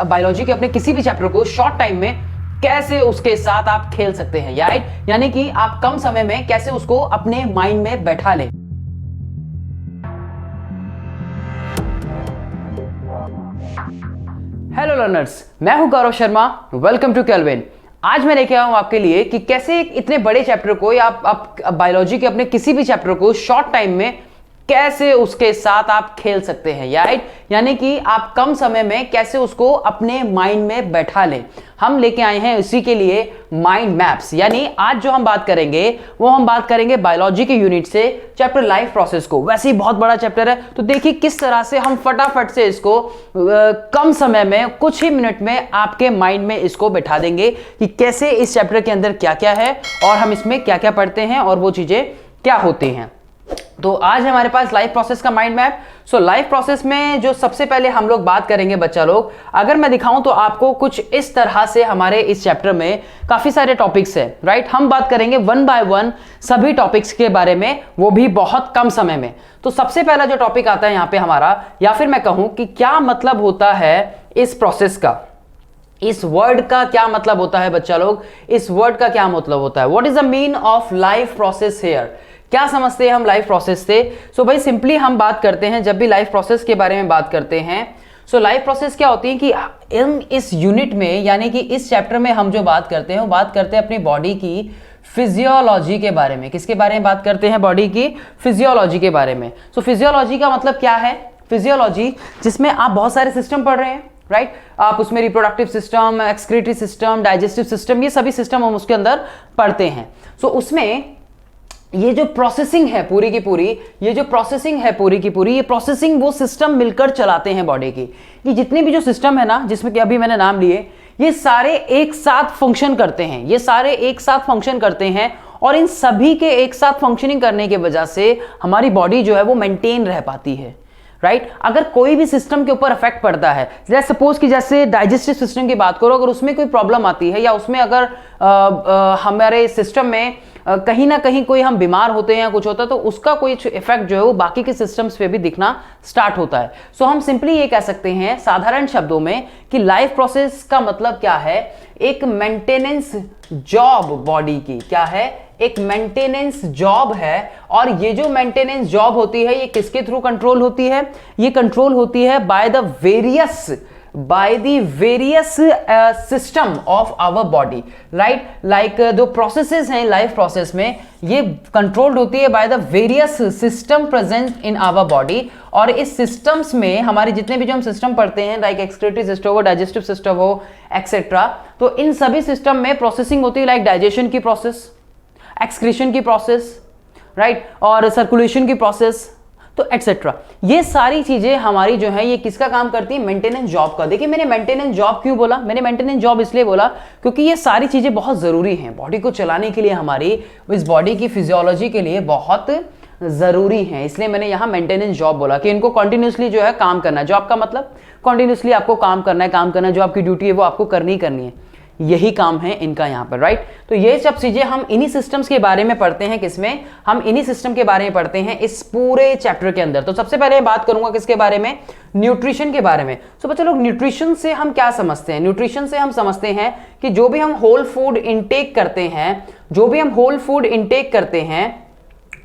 Biology के अपने किसी भी चैप्टर को शॉर्ट टाइम में कैसे उसके साथ आप खेल सकते हैं, राइट, यानी कि आप कम समय में कैसे उसको अपने माइंड में बैठा लें। हेलो लर्नर्स, मैं हूं Gaurav Sharma, welcome two kelvin. आज मैं लेके आया हूं आपके लिए कि कैसे एक इतने बड़े चैप्टर को या आप बायोलॉजी के अपने किसी भी चैप्टर को शॉर्ट टाइम में कैसे उसके साथ आप खेल सकते हैं, राइट, यानी कि आप कम समय में कैसे उसको अपने माइंड में बैठा लें। हम लेके आए हैं इसी के लिए माइंड मैप्स, यानी आज जो हम बात करेंगे वो हम बात करेंगे बायोलॉजी के यूनिट से चैप्टर लाइफ प्रोसेस को। वैसे ही बहुत बड़ा चैप्टर है, तो देखिए किस तरह से हम फटाफट से इसको कम समय में कुछ ही मिनट में आपके माइंड में इसको बैठा देंगे कि कैसे इस चैप्टर के अंदर क्या क्या है और हम इसमें क्या क्या पढ़ते हैं और वो चीजें क्या होती हैं। तो आज हमारे पास लाइफ प्रोसेस का mind map. So life process में जो सबसे पहले हम लोग बात करेंगे बच्चा लोग, अगर मैं दिखाऊं तो आपको कुछ इस तरह से हमारे इस चैप्टर में काफी सारे टॉपिक्स है, राइट। हम बात करेंगे वन बाय वन सभी टॉपिक्स के बारे में, वो भी बहुत कम समय में। तो सबसे पहला जो टॉपिक आता है यहाँ पे हमारा, या फिर मैं कहूं कि क्या मतलब होता है इस प्रोसेस का, इस वर्ड का क्या मतलब होता है बच्चा लोग, इस वर्ड का क्या मतलब होता है, what is the mean of life process here, क्या समझते हैं हम लाइफ प्रोसेस से। सो भाई सिंपली हम बात करते हैं जब भी लाइफ प्रोसेस के बारे में बात करते हैं, सो लाइफ प्रोसेस क्या होती है कि इस यूनिट में यानी कि इस चैप्टर में हम जो बात करते हैं वो बात करते हैं अपनी बॉडी की फिजियोलॉजी के बारे में। किसके बारे में बात करते हैं? बॉडी की फिजियोलॉजी के बारे में। सो फिजियोलॉजी का मतलब क्या है? फिजियोलॉजी जिसमें आप बहुत सारे सिस्टम पढ़ रहे हैं, राइट, आप उसमें reproductive system, excretory system, digestive system, ये सभी सिस्टम हम उसके अंदर पढ़ते हैं। सो उसमें ये जो प्रोसेसिंग है पूरी की पूरी, ये प्रोसेसिंग वो सिस्टम मिलकर चलाते हैं बॉडी की। ये जितने भी जो सिस्टम है ना, जिसमें कि अभी मैंने नाम लिए, ये सारे एक साथ फंक्शन करते हैं, और इन सभी के एक साथ फंक्शनिंग करने की वजह से हमारी बॉडी जो है वो मेंटेन रह पाती है, राइट। अगर कोई भी सिस्टम के ऊपर इफेक्ट पड़ता है, जैसे सपोज कि जैसे डाइजेस्टिव सिस्टम की बात करो, अगर उसमें कोई प्रॉब्लम आती है या उसमें अगर हमारे सिस्टम में कहीं ना कहीं कोई हम बीमार होते हैं या कुछ होता है, तो उसका कोई इफेक्ट जो है वो बाकी के सिस्टम्स पे भी दिखना स्टार्ट होता है। सो हम सिंपली ये कह सकते हैं साधारण शब्दों में कि लाइफ प्रोसेस का मतलब क्या है, एक मेंटेनेंस जॉब बॉडी की, क्या है, एक मेंटेनेंस जॉब है। और ये जो मेंटेनेंस जॉब होती है ये किसके थ्रू कंट्रोल होती है? ये कंट्रोल होती है by the various system of our body, right. Like जो प्रोसेसेस हैं लाइफ प्रोसेस में, ये कंट्रोल्ड होती है by the various system present in our body. और इस सिस्टम्स में हमारे जितने भी जो हम सिस्टम पढ़ते हैं, लाइक एक्सक्रीटरी सिस्टम हो, डाइजेस्टिव सिस्टम हो, एक्सेट्रा, तो इन सभी सिस्टम में प्रोसेसिंग होती है, लाइक डाइजेशन की प्रोसेस, एक्सक्रीशन की प्रोसेस, राइट, और सर्कुलेशन की प्रोसेस, तो एक्सेट्रा। ये सारी चीजें हमारी जो है ये किसका काम करती है? मेंटेनेंस जॉब का। देखिए मैंने मेंटेनेंस जॉब क्यों बोला? मैंने मेंटेनेंस जॉब इसलिए बोला क्योंकि ये सारी चीजें बहुत जरूरी हैं बॉडी को चलाने के लिए, हमारी इस बॉडी की फिजियोलॉजी के लिए बहुत जरूरी है। इसलिए मैंने यहां मेंटेनेंस जॉब बोला कि इनको कंटिन्यूसली जो है काम करना है। जॉब का मतलब कंटिन्यूसली आपको काम करना है, जो आपकी ड्यूटी है वो आपको करनी है, यही काम है इनका यहाँ पर, राइट। तो ये सब चीजें हम इन्हीं सिस्टम्स के बारे में पढ़ते हैं। किसमें? हम इन्हीं सिस्टम के बारे में पढ़ते हैं इस पूरे चैप्टर के अंदर। तो सबसे पहले बात करूंगा किसके बारे में? न्यूट्रिशन के बारे में। सो बच्चों लोग, न्यूट्रिशन से हम क्या समझते हैं? न्यूट्रिशन से हम समझते हैं कि जो भी हम होल फूड इंटेक करते हैं,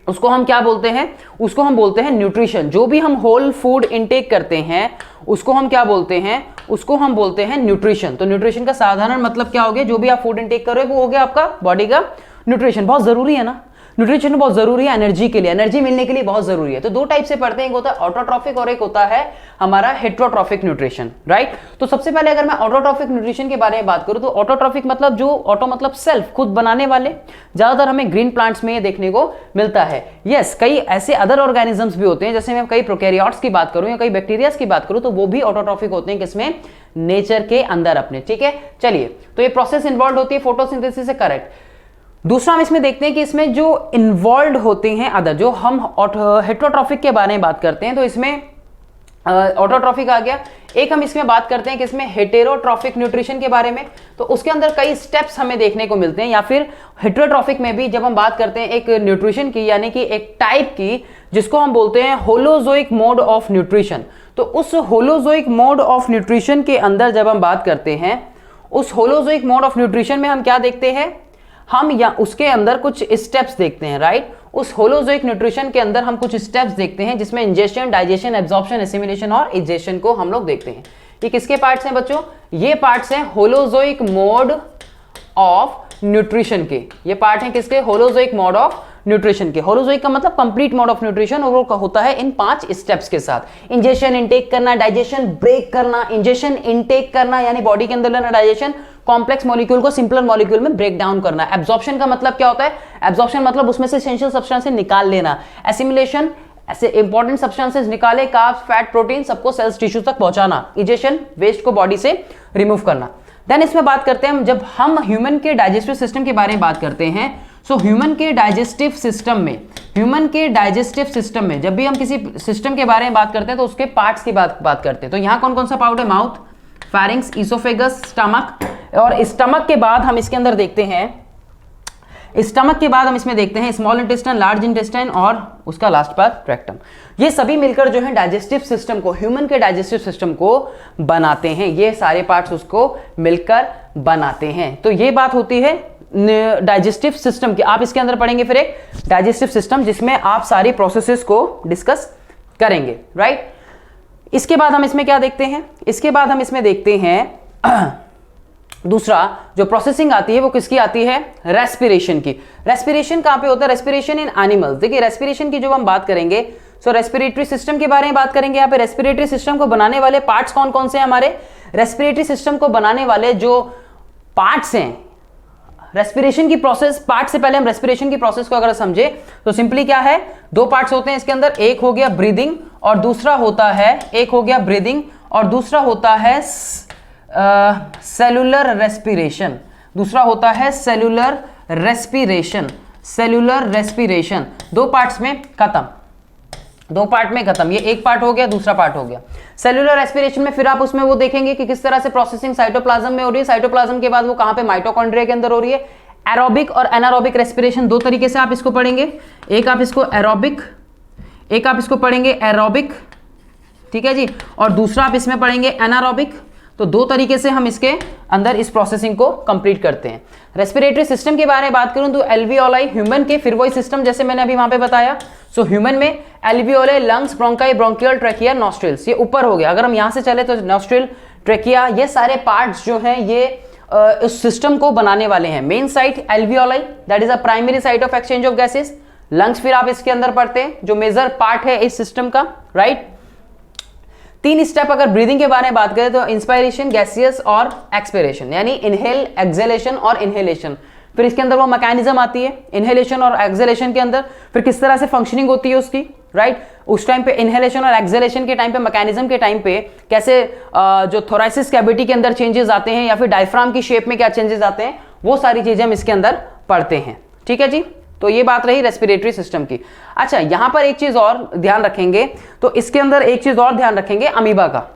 उसको हम क्या बोलते हैं? उसको हम बोलते हैं न्यूट्रिशन। जो भी हम होल फूड इंटेक करते हैं उसको हम क्या बोलते हैं? उसको हम बोलते हैं न्यूट्रिशन। तो न्यूट्रिशन का साधारण मतलब क्या हो गया? जो भी आप फूड इंटेक कर रहे हो वो हो गया आपका बॉडी का न्यूट्रिशन। बहुत जरूरी है ना, न्यूट्रिशन बहुत जरूरी है एनर्जी के लिए, एनर्जी मिलने के लिए बहुत जरूरी है। तो दो टाइप से पढ़ते हैं, एक होता है ऑटोट्रॉफिक और एक होता है हमारा हेट्रोट्रॉफिक न्यूट्रिशन, राइट। तो सबसे पहले अगर मैं ऑटोट्रॉफिक न्यूट्रिशन के बारे में बात करूं तो ऑटोट्रॉफिक मतलब जो ऑटो मतलब सेल्फ, खुद बनाने वाले, ज्यादातर हमें ग्रीन प्लांट्स में ये देखने को मिलता है। यस, कई ऐसे अदर ऑर्गेनिजम्स भी होते हैं, जैसे मैं कई प्रोकैरियोट्स की बात करूं या कई बैक्टीरियाज की बात करूं, तो वो भी ऑटोट्रॉफिक होते हैं। किसमें? नेचर के अंदर अपने, ठीक है। चलिए, तो ये प्रोसेस इन्वॉल्व होती है फोटोसिंथेसिस से, करेक्ट। दूसरा हम इसमें देखते हैं कि इसमें जो इन्वॉल्व होते हैं अदर, जो हम हेट्रोट्रॉफिक के बारे में बात करते हैं, तो इसमें ऑटोट्रॉफिक आ गया। एक हम इसमें बात करते हैं कि इसमें हेटेरोट्रॉफिक न्यूट्रिशन के बारे में, तो उसके अंदर कई स्टेप्स हमें देखने को मिलते हैं। या फिर हेटेरोट्रॉफिक में भी जब हम बात करते हैं एक न्यूट्रिशन की, यानी कि एक टाइप की, जिसको हम बोलते हैं होलोजोइक मोड ऑफ न्यूट्रिशन। तो उस होलोजोइक मोड ऑफ न्यूट्रिशन के अंदर जब हम बात करते हैं, उस होलोजोइक मोड ऑफ न्यूट्रिशन में हम क्या देखते हैं, हम या उसके अंदर कुछ स्टेप्स देखते हैं, राइट। उस होलोजोइक न्यूट्रिशन के अंदर हम कुछ स्टेप्स देखते हैं जिसमें इंजेशन, डाइजेशन, एब्जॉर्प्शन, एसिमिलेशन और इजेशन को हम लोग देखते हैं। ये किसके पार्ट्स हैं बच्चों? ये पार्ट्स हैं होलोजोइक मोड ऑफ न्यूट्रिशन के। ये पार्ट हैं किसके? होलोजोइक मोड ऑफ न्यूट्रिशन के। होलोजोइक का मतलब कंप्लीट मोड ऑफ न्यूट्रिशन, और वो होता है इन 5 स्टेप्स के साथ। इंजेशन, इनटेक करना, डाइजेशन, ब्रेक करना, इंजेशन, इनटेक करना यानी बॉडी के अंदर लेना, डाइजेशन, कॉम्प्लेक्स मॉलिक्यूल को सिंपलर मॉलिक्यूल में ब्रेक डाउन करना। एब्जॉर्प्शन का मतलब क्या होता है? एब्जॉर्प्शन मतलब उसमें से एसेंशियल सब्सटेंसेस निकाल लेना। एसिमिलेशन, ऐसे इंपॉर्टेंट सब्सटेंसेस निकाले, कार्ब्स, फैट, प्रोटीन सबको सेल्स टिश्यू तक पहुंचाना। इजेशन, वेस्ट को बॉडी से रिमूव करना। देन इसमें बात करते हैं, जब हम ह्यूमन के डाइजेस्टिव सिस्टम के बारे में बात करते हैं, सो ह्यूमन के डाइजेस्टिव सिस्टम में जब भी हम किसी सिस्टम के बारे में बात करते हैं तो उसके पार्ट्स की बात करते हैं। तो यहाँ कौन कौन सा पार्ट है? माउथ, फेरिंक्स, इसोफेगस, स्टमक, और स्टमक के बाद हम इसके अंदर देखते हैं, स्टमक के बाद हम इसमें देखते हैं स्मॉल इंटेस्टाइन, लार्ज इंटेस्टाइन और उसका लास्ट पार्ट रेक्टम। ये सभी मिलकर जो है डाइजेस्टिव सिस्टम को, ह्यूमन के डाइजेस्टिव सिस्टम को बनाते हैं। ये सारे पार्ट्स उसको मिलकर बनाते हैं। तो ये बात होती है डाइजेस्टिव सिस्टम की। आप इसके अंदर पढ़ेंगे फिर एक डाइजेस्टिव सिस्टम जिसमें आप सारी प्रोसेसेस को डिस्कस करेंगे, राइट। इसके बाद हम इसमें क्या देखते हैं? इसके बाद हम इसमें देखते हैं दूसरा जो प्रोसेसिंग आती है वो किसकी आती है? रेस्पिरेशन की। रेस्पिरेशन कहां पे होता है? Respiration in animals. देखिए रेस्पिरेशन की जो हम बात करेंगे, सो रेस्पिरेटरी सिस्टम के बारे में बात करेंगे। यहाँ पे रेस्पिरेटरी सिस्टम को बनाने वाले पार्ट्स कौन कौन से हैं? हमारे रेस्पिरेटरी सिस्टम को बनाने वाले जो पार्ट्स हैं, रेस्पिरेशन की प्रोसेस, पार्ट से पहले हम रेस्पिरेशन की प्रोसेस को अगर समझे तो सिंपली क्या है, 2 पार्ट्स होते हैं इसके अंदर। एक हो गया ब्रीदिंग और दूसरा होता है, सेलुलर रेस्पिरेशन। दूसरा होता है सेलुलर रेस्पिरेशन। 2 पार्ट्स में खत्म, 2 पार्ट में खत्म। ये एक पार्ट हो गया, दूसरा पार्ट हो गया। सेलुलर रेस्पिरेशन में फिर आप उसमें वो देखेंगे कि किस तरह से प्रोसेसिंग साइटोप्लाज्म में हो रही है। साइटोप्लाज्म के बाद वो कहां पे? माइटोकॉन्ड्रिया के अंदर हो रही है। एरोबिक और एनारोबिक रेस्पिरेशन 2 तरीके से आप इसको पढ़ेंगे। एक आप इसको एरोबिक, एक आप इसको पढ़ेंगे एरोबिक, ठीक है जी, और दूसरा आप इसमें पढ़ेंगे एनारोबिक। तो 2 तरीके से हम इसके अंदर इस प्रोसेसिंग को कंप्लीट करते हैं। रेस्पिरेटरी सिस्टम के बारे में बात करूं तो एल्वियोलाई ह्यूमन के, फिर वही सिस्टम जैसे मैंने अभी वहां पे बताया। सो ह्यूमन में alveoli, lungs, bronchi, bronchial, trachea, nostrils, ये ऊपर हो गया। अगर हम यहां से चले तो नॉस्ट्रिल, ट्रैकिया, ये सारे पार्ट्स जो हैं ये इस सिस्टम को बनाने वाले हैं। Main site alveoli, that is a primary site of exchange of gases. Lungs फिर आप इसके अंदर पढ़ते हैं जो मेजर पार्ट है इस सिस्टम का, राइट। 3 स्टेप अगर ब्रीदिंग के बारे में बात करें तो इंस्पायरेशन, गैसियस और एक्सपिरेशन, यानी इनहेल, एक्सहेलेशन और इनहेलेशन। फिर इसके अंदर वो मैकेनिज्म आती है इनहेलेशन और एक्सहेलेशन के अंदर, फिर किस तरह से फंक्शनिंग होती है उसकी, राइट। उस टाइम पे इनहेलेशन और एक्सहेलेशन के टाइम पे, मैकेनिज्म के टाइम पे कैसे जो थोरासिस कैविटी के अंदर चेंजेस आते हैं या फिर डायफ्राम की शेप में क्या चेंजेस आते हैं, वो सारी चीजें हम इसके अंदर पढ़ते हैं, ठीक है जी। तो ये बात रही रेस्पिरेटरी सिस्टम की। अच्छा, यहां पर एक चीज और ध्यान रखेंगे, तो इसके अंदर एक चीज और ध्यान रखेंगे अमीबा का।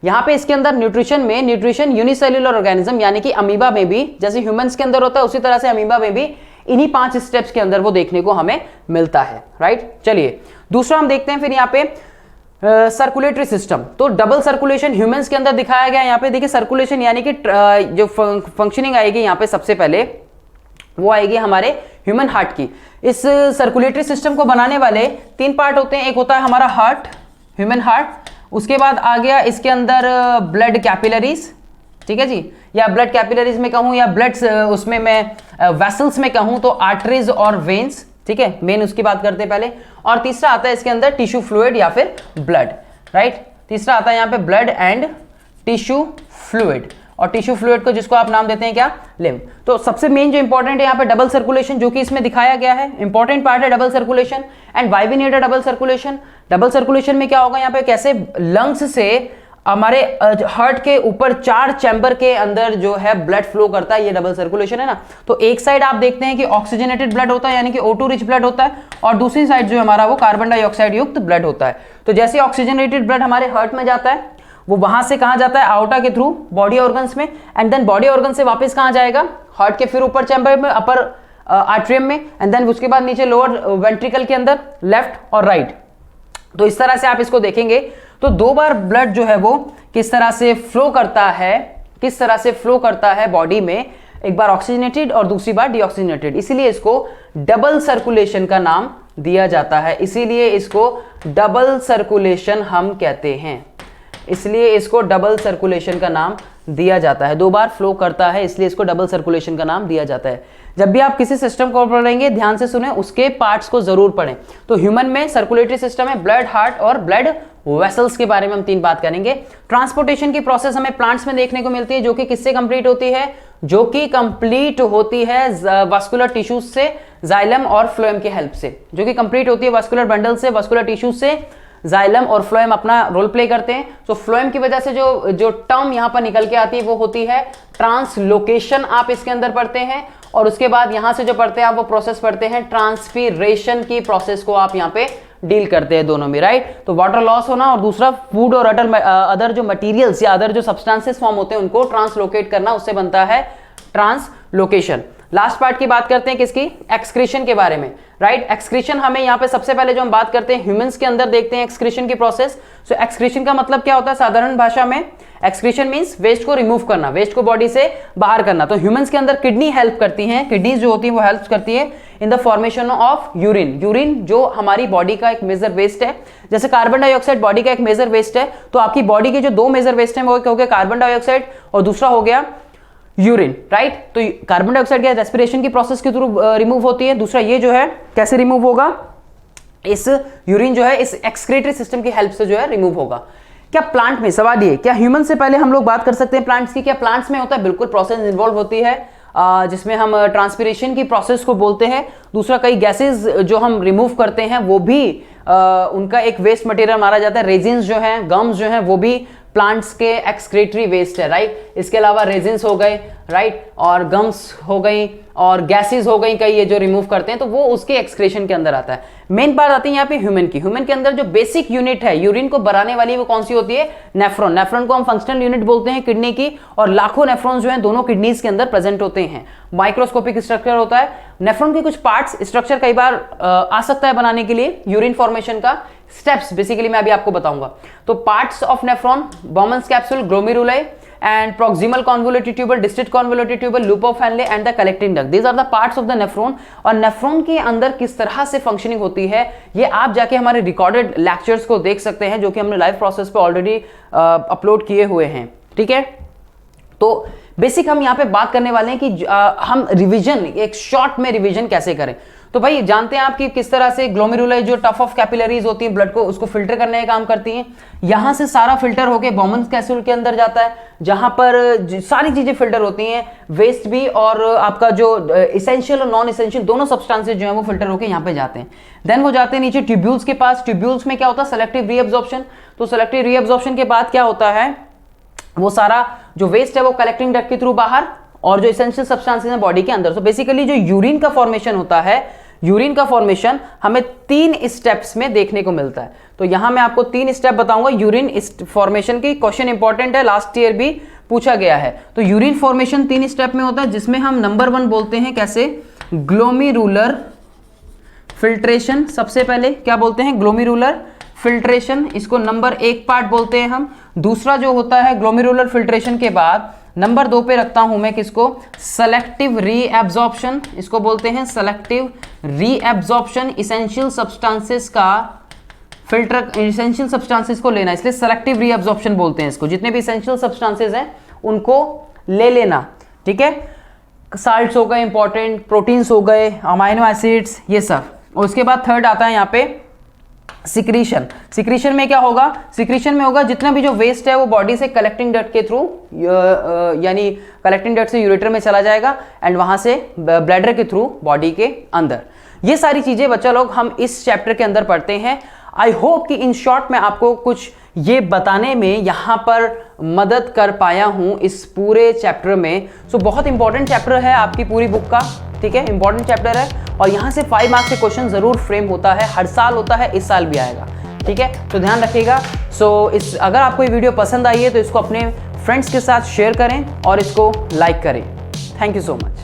यहां पे इसके अंदर न्यूट्रिशन यूनिसेल्युलर ऑर्गेनिज्म, यानी कि अमीबा में भी जैसे ह्यूमंस के अंदर होता है उसी तरह से अमीबा में भी इन्हीं 5 स्टेप्स के अंदर वो देखने को हमें मिलता है, राइट। चलिए दूसरा हम देखते हैं फिर यहाँ पे सर्कुलेटरी सिस्टम। तो डबल सर्कुलेशन ह्यूमंस के अंदर दिखाया गया। यहाँ पे देखिए सर्कुलेशन यानी कि जो फंक्शनिंग आएगी यहाँ पे सबसे पहले वो आएगी हमारे ह्यूमन हार्ट की। इस सर्कुलेटरी सिस्टम को बनाने वाले 3 पार्ट होते हैं। एक होता है हमारा हार्ट, ह्यूमन हार्ट, उसके बाद आ गया इसके अंदर ब्लड कैपिलरीज, ठीक है जी, या ब्लड कैपिलरीज में कहूं या ब्लड उसमें मैं वेसल्स में कहूं तो आर्टरीज और वेन्स, ठीक है, मेन उसकी बात करते हैं पहले। और तीसरा आता है इसके अंदर टिश्यू फ्लूइड या फिर ब्लड, राइट। तीसरा आता है यहाँ पे ब्लड एंड टिश्यू फ्लूइड, और टिश्यू फ्लूइड को जिसको आप नाम देते हैं क्या, लिम्फ। तो सबसे मेन जो इंपॉर्टेंट है यहाँ पे डबल सर्कुलेशन, जो कि इसमें दिखाया गया है, इंपॉर्टेंट पार्ट है double circulation. And why we need a double circulation? Double circulation में क्या होगा यहाँ पे, कैसे लंग्स से हमारे हार्ट के ऊपर 4 चैम्बर के अंदर जो है ब्लड फ्लो करता है, ये डबल सर्कुलेशन है ना। तो एक साइड आप देखते हैं कि ऑक्सीजनेटेड ब्लड होता है, यानी कि O2 रिच ब्लड होता है, और दूसरी साइड जो हमारा वो कार्बन डाइऑक्साइड युक्त ब्लड होता है। तो जैसे ऑक्सीजनेटेड ब्लड हमारे हार्ट में जाता है, वो वहां से कहां जाता है, आउटा के थ्रू बॉडी ऑर्गन्स में, एंड देन बॉडी ऑर्गन से वापस कहां जाएगा, हार्ट के फिर ऊपर चैम्बर में, अपर आर्ट्रियम में, एंड देन उसके बाद नीचे लोअर वेंट्रिकल के अंदर, लेफ्ट और राइट। तो इस तरह से आप इसको देखेंगे तो 2 बार ब्लड जो है वो किस तरह से फ्लो करता है बॉडी में, एक बार ऑक्सीजनेटेड और दूसरी बार डीऑक्सीजनेटेड, इसीलिए इसको डबल सर्कुलेशन का नाम दिया जाता है। इसीलिए इसको डबल सर्कुलेशन हम कहते हैं, इसलिए इसको डबल सर्कुलेशन का नाम दिया जाता है। 2 बार फ्लो करता है इसलिए इसको डबल सर्कुलेशन का नाम दिया जाता है। जब भी आप किसी सिस्टम को पढ़ेंगे ध्यान से सुने, उसके पार्ट्स को जरूर पढ़ें। तो ह्यूमन में सर्कुलेटरी सिस्टम है, ब्लड, हार्ट और ब्लड वेसल्स के बारे में हम 3 बात करेंगे। ट्रांसपोर्टेशन की प्रोसेस हमें प्लांट्स में देखने को मिलती है, जो कि किससे कंप्लीट होती है, जो कि कंप्लीट होती है वास्कुलर टिश्यूज से, जाइलम और फ्लोएम की हेल्प से, जो कि कंप्लीट होती है वास्कुलर बंडल से, वास्कुलर टिश्यूज से। जाइलम और फ्लोएम अपना रोल प्ले करते हैं। तो फ्लोएम की वजह से जो टर्म यहां पर निकल के आती है वो होती है ट्रांसलोकेशन, आप इसके अंदर पढ़ते हैं। और उसके बाद यहां से जो पढ़ते हैं आप वो प्रोसेस पढ़ते हैं ट्रांसपीरेशन की प्रोसेस को आप यहां पे डील करते हैं दोनों में, राइट। तो वाटर लॉस होना और दूसरा फूड और अदर जो मटेरियल्स या अदर जो सब्सटेंसेस फॉर्म होते हैं उनको ट्रांसलोकेट करना, उससे बनता है ट्रांसलोकेशन। लास्ट पार्ट की बात करते हैं किसकी, एक्सक्रीशन के बारे में, राइट। एक्सक्रीशन हमें यहाँ पे सबसे पहले जो हम बात करते हैं ह्यूमंस के अंदर देखते हैं एक्सक्रीशन की प्रोसेस। सो एक्सक्रीशन का मतलब क्या होता है साधारण भाषा में, एक्सक्रीशन मींस वेस्ट को रिमूव करना, वेस्ट को बॉडी से बाहर करना। तो ह्यूमंस के अंदर किडनी हेल्प करती हैं, किडनीज जो होती है वो हेल्प करती है in the formation of urine. Urine जो हमारी बॉडी का एक मेजर वेस्ट है, जैसे कार्बन डाइऑक्साइड बॉडी का एक मेजर वेस्ट है, तो आपकी बॉडी के जो 2 मेजर वेस्ट है वो हो गया कार्बन डाइऑक्साइड और दूसरा हो गया यूरिन, राइट। तो कार्बन डाइऑक्साइड क्या रेस्पिरेशन की प्रोसेस के थ्रू रिमूव होती है, दूसरा ये जो है कैसे रिमूव होगा, इस यूरिन जो है इस एक्सक्रीटरी सिस्टम की हेल्प से जो है रिमूव होगा। क्या प्लांट में, सवाल ये, क्या ह्यूमन से पहले हम लोग बात कर सकते हैं प्लांट्स की, क्या प्लांट्स में होता है, बिल्कुल प्रोसेस इन्वॉल्व होती है जिसमें हम ट्रांसपिरेशन की प्रोसेस को बोलते हैं। दूसरा कई गैसेस जो हम रिमूव करते हैं वो भी उनका एक वेस्ट मटेरियल माना जाता है। रेजिन्स जो हैं, गम्स जो हैं, वो भी प्लांट्स के एक्सक्रीटरी वेस्ट है, राइट। इसके अलावा रेजिन्स हो गए, राइट, और गम्स हो गई और गैसेस हो गई कई, ये जो रिमूव करते हैं तो वो उसके एक्सक्रीशन के अंदर आता है। मेन बात आती है यहाँ पे ह्यूमन की। ह्यूमन के अंदर जो बेसिक यूनिट है यूरिन को बनाने वाली वो कौन सी होती है, नेफ्रॉन। नेफ्रॉन को हम फंक्शनल यूनिट बोलते हैं किडनी की, और लाखों नेफ्रॉन्स जो हैं दोनों किडनीज के अंदर प्रेजेंट होते हैं। माइक्रोस्कोपिक स्ट्रक्चर होता है नेफ्रॉन के, कुछ पार्ट्स स्ट्रक्चर कई बार आ सकता है बनाने के लिए यूरिन फॉर्मेशन का। स्टेप्स बेसिकली मैं अभी आपको बताऊंगा। तो parts of nephron, Bowman's capsule, glomeruli and proximal convoluted tubule, distal convoluted tubule, loop of Henle and the collecting duct. These are the parts of the nephron. और nephron के अंदर किस तरह से फंक्शनिंग होती है ये आप जाके हमारे रिकॉर्डेड लेक्चर्स को देख सकते हैं, जो कि हमने लाइव प्रोसेस पे ऑलरेडी अपलोड किए हुए हैं, ठीक है। तो बेसिक हम यहाँ पे बात करने वाले हैं कि हम रिवीजन, एक शॉर्ट में रिवीजन कैसे करें। तो भाई जानते हैं आप कि किस तरह से ग्लोमेरुलाई जो टफ ऑफ कैपिलरीज होती हैं ब्लड को, उसको फिल्टर करने का काम करती हैं। यहां से सारा फिल्टर होके बॉमन्स कैप्सूल के अंदर जाता है, जहां पर सारी चीजें फिल्टर होती हैं, वेस्ट भी और आपका जो इसेंशियल और नॉन इसेंशियल दोनों सब्सटेंसेस जो है वो फिल्टर होके यहाँ पे जाते हैं। देन वो जाते हैं नीचे ट्यूब्यूल्स के पास। ट्यूब्यूल्स में क्या होता है, सेलेक्टिव रीअब्जॉर्प्शन। तो सेलेक्टिव रीअब्जॉर्प्शन के बाद क्या होता है, वो सारा जो वेस्ट है वो कलेक्टिंग डक्ट के थ्रू बाहर, और जो इसेंशियल सब्सटेंसेस हैं बॉडी के अंदर। तो बेसिकली जो यूरिन का फॉर्मेशन होता है, यूरिन का फॉर्मेशन हमें 3 स्टेप्स में देखने को मिलता है। तो यहां मैं आपको 3 स्टेप बताऊंगा यूरिन फॉर्मेशन की। क्वेश्चन इंपॉर्टेंट है, लास्ट ईयर भी पूछा गया है। तो यूरिन फॉर्मेशन 3 स्टेप में होता है, जिसमें हम नंबर 1 बोलते हैं कैसे, ग्लोमेरुलर फिल्ट्रेशन। सबसे पहले क्या बोलते हैं, ग्लोमेरुलर फिल्ट्रेशन, इसको नंबर 1 पार्ट बोलते हैं हम। दूसरा जो होता है ग्लोमेरुलर फिल्ट्रेशन के बाद नंबर 2 पे रखता हूं मैं किसको, सेलेक्टिव रीएब्जॉर्प्शन, इसको बोलते हैं सेलेक्टिव रीएब्जॉर्प्शन। इसेंशियल सब्सटेंसेस का फिल्टर, इसेंशियल सब्सटेंसेस को लेना, इसलिए सेलेक्टिव रीएब्जॉर्प्शन बोलते हैं इसको। जितने भी इसेंशियल सब्सटेंसेस हैं उनको ले लेना, ठीक है। साल्ट्स हो गए इंपॉर्टेंट, प्रोटीन्स हो गए, अमाइनो एसिड्स, ये सब। और उसके बाद थर्ड आता है यहाँ पे सिक्रीशन। सिक्रीशन में क्या होगा, सिक्रीशन में होगा जितना भी जो वेस्ट है वो बॉडी से कलेक्टिंग डक्ट के थ्रू, यानी कलेक्टिंग डक्ट से यूरेटर में चला जाएगा एंड वहां से ब्लैडर के थ्रू बॉडी के अंदर। ये सारी चीजें बच्चा लोग हम इस चैप्टर के अंदर पढ़ते हैं। आई होप कि इन शॉर्ट में आपको कुछ ये बताने में यहां पर मदद कर पाया हूं इस पूरे चैप्टर में। सो बहुत इंपॉर्टेंट चैप्टर है आपकी पूरी बुक का, ठीक है, इंपॉर्टेंट चैप्टर है। और यहां से 5 मार्क्स के क्वेश्चन जरूर फ्रेम होता है, हर साल होता है, इस साल भी आएगा, ठीक है। तो ध्यान रखिएगा। अगर आपको ये वीडियो पसंद आई है तो इसको अपने फ्रेंड्स के साथ शेयर करें और इसको लाइक करें। Thank you so much.